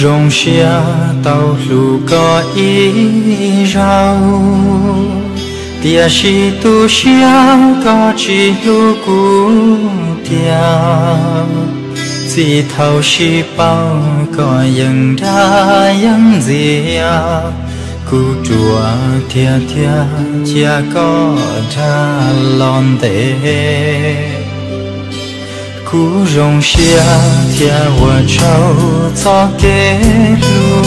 rong xia tàu lù có ý rau tia si tu xia có chỉ lù cú tia chỉ thâu si bao có yang ra yang gì cú chùa thia thia chia có ra lon tê cú rong xia thia hoa trâu cho kế lu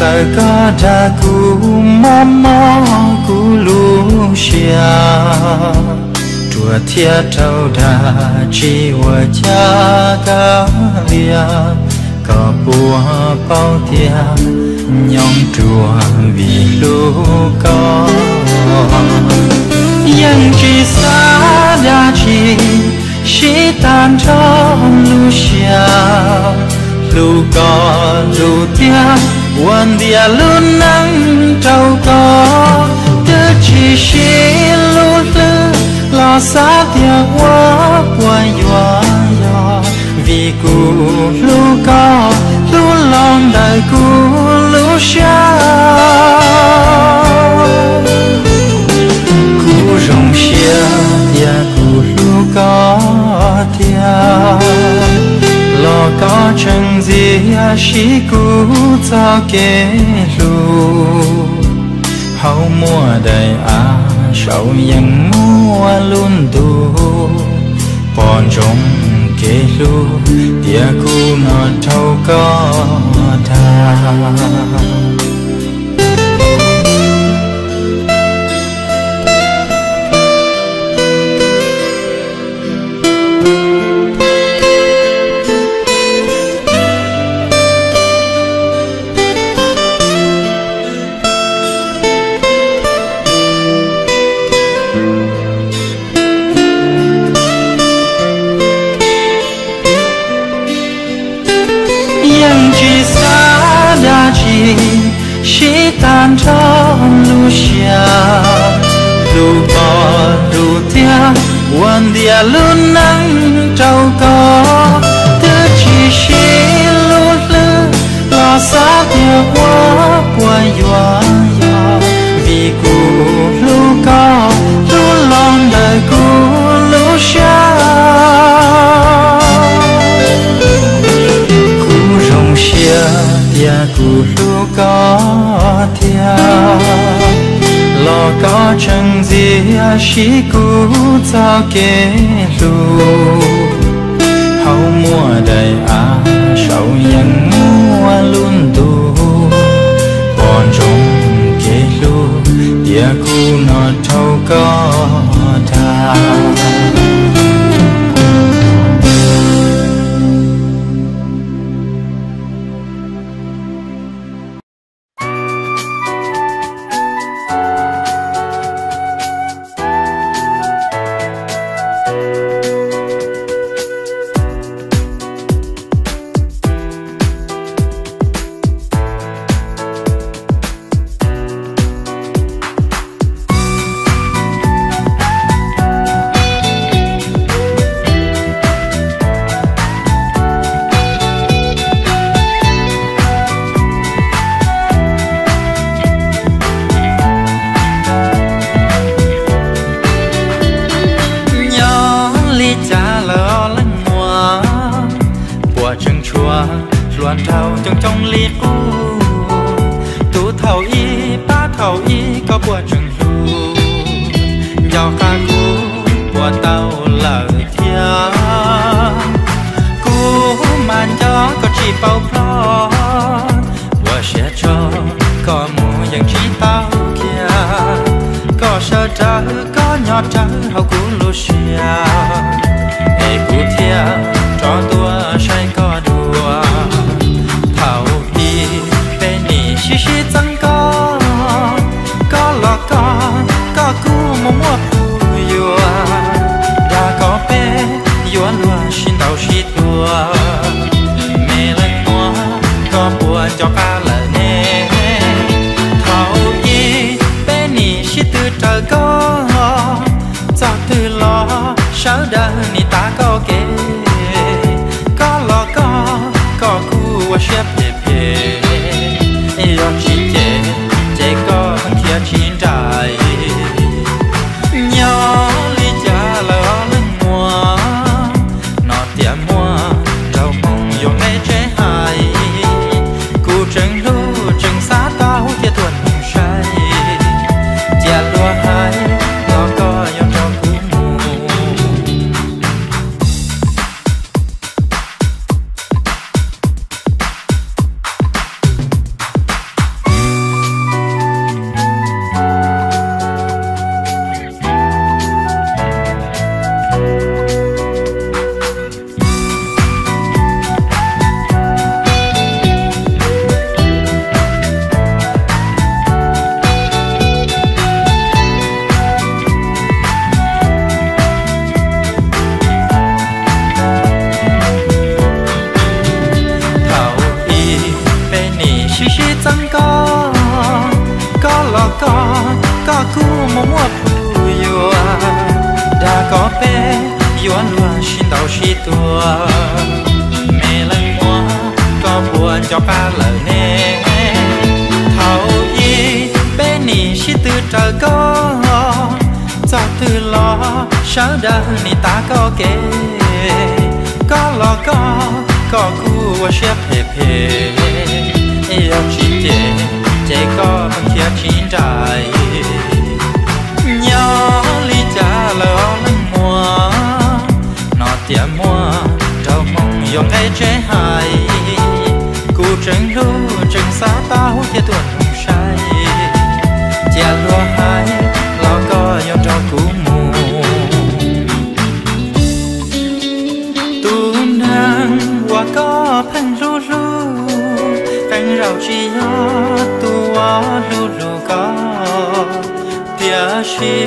giờ có ra cú mò cú lu xia chùa thia trâu đà chi hoa cha cá lia có bùa bao thia nhong chùa vì lu có yang chỉ xa đã chỉ chỉ tan trong lu xia lu có lu tia quan dia lu nắng trâu có tư chỉ lu lư lo xa tia quá qua yo vì cu lu có lu lòng đời cu lu xia cu rong xia tia cu lu có lo có chẳng gì chỉ cũ cho kế lu hậu mùa đầy sầuยังmua luôn tu bọn trong kế lu tia cũ nó thâu có tha chỉ tan trong lu xia lu bò lu tia quan dia lu nắng trâu có thứ chỉ lu lư lo xa tia quá qua yo vì cu lu có lu lòng đời cu lu xia cu rong xia tia cu lu có thia lo có chẳng gì chỉ cũ cho kế lu hậu mùa đầy sầuยังmua luôn tu bọn trong kế lu tia cu nó thâu có tha loạn thao trong ly cũ tú thầu y ba thầu y có bùa chừng lu do ca cũ bùa tàu lờ thia cũ màn gió có chỉ bao plo bùa sẽ cho có mùa yang chỉ tao kia có sợ trơ có nhỏ trơ hậu cũ lu xia e cũ thia cho tua say có đùa thầu đi bên nỉ xí chẳng có lọ có cú mua phù yua đã có bé yua lúa xin đầu xí đùa mẹ lần mua có bùa cho ca lợ nè thầu đi bên nỉ xí từ trời có cho từ lo sáu đời nỉ ta có kế có cú mua phù yêu đã có bé yêu luôn xin đầu xin tua mẹ lần mua có buồn cho ba lời nè thầu y bé nì xin từ trời cho từ lo sao đời nì ta có kể có lo có cú sẽ phê phê yêu chỉ chế có bằng kia chín trái nhỏ ly cha lỡ lần mùa nó tiệm mùa trâu mong dùng ngay chế hại cú trứng lu trứng xa tao kia tuần không say chia lúa hai lo có yêu trâu cú mù tu nang qua có phanh ru ru phanh rau chi tua lu lu có tia shi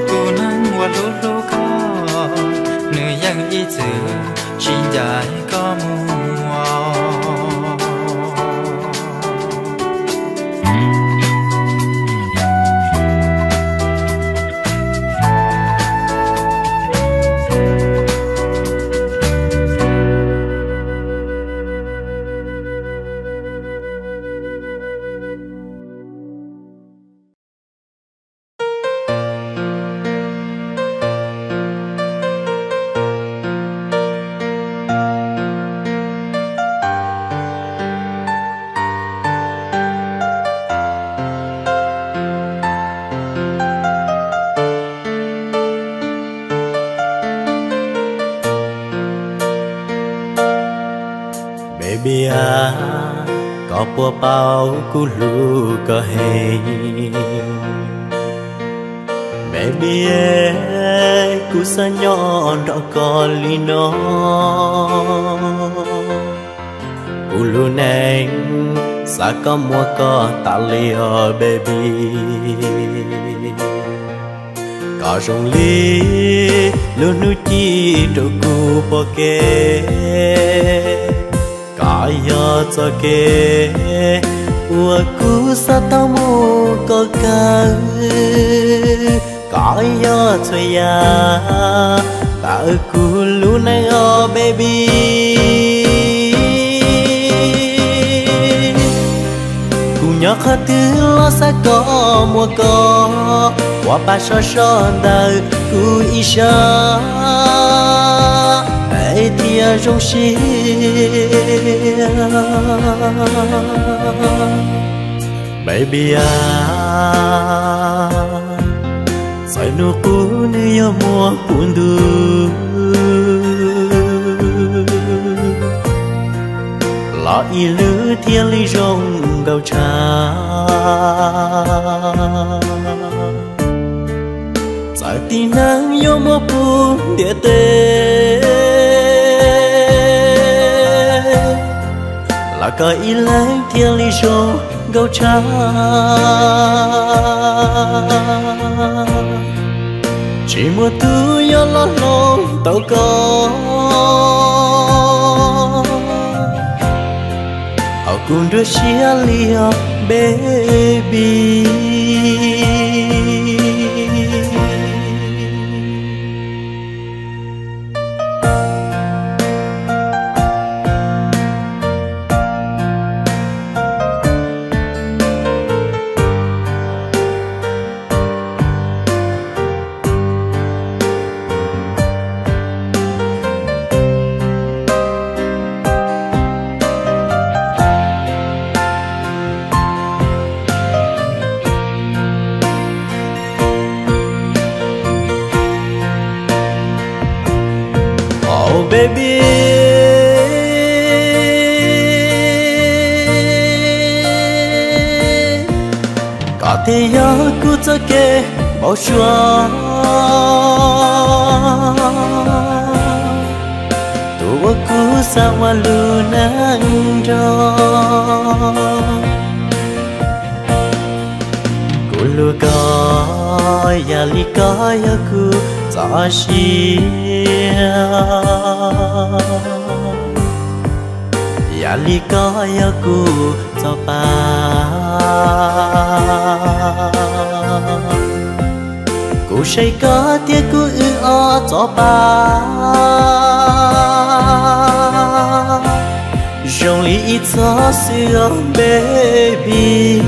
tu nang qua lu lu có nữ yang y chữ chín dài có mua Baby có bùa bao cú lu có hay Baby cú sa nhọn đó có li nó cú lu neng sa có mua có ta liò baby có rong li lu nu chi đồ cú bò kê yo cho kê ua cú sa tao mu có ca có yo cho ya ta cú lu này oh baby cú nhớ khát tư lo sa có mua có qua ba so đời cú isha tia rong xia baby sai nu cú ni yo mua pundu lo y lư thiên li rong gạo trà sai tin nang yo mua pun địa tê là cái ý lấy thiên lý do gấu trắng chỉ một thứ yo lo lông tàu có họ cùng đứa chia lia baby baby có thể nhớ cú cho kê bao xóa tua cú sa hoa lu nang cho cú lu có ya li có ya cú cho xia ya li có ya cú cho ba say có tiếc cú o cho ba rong lý cho xưa baby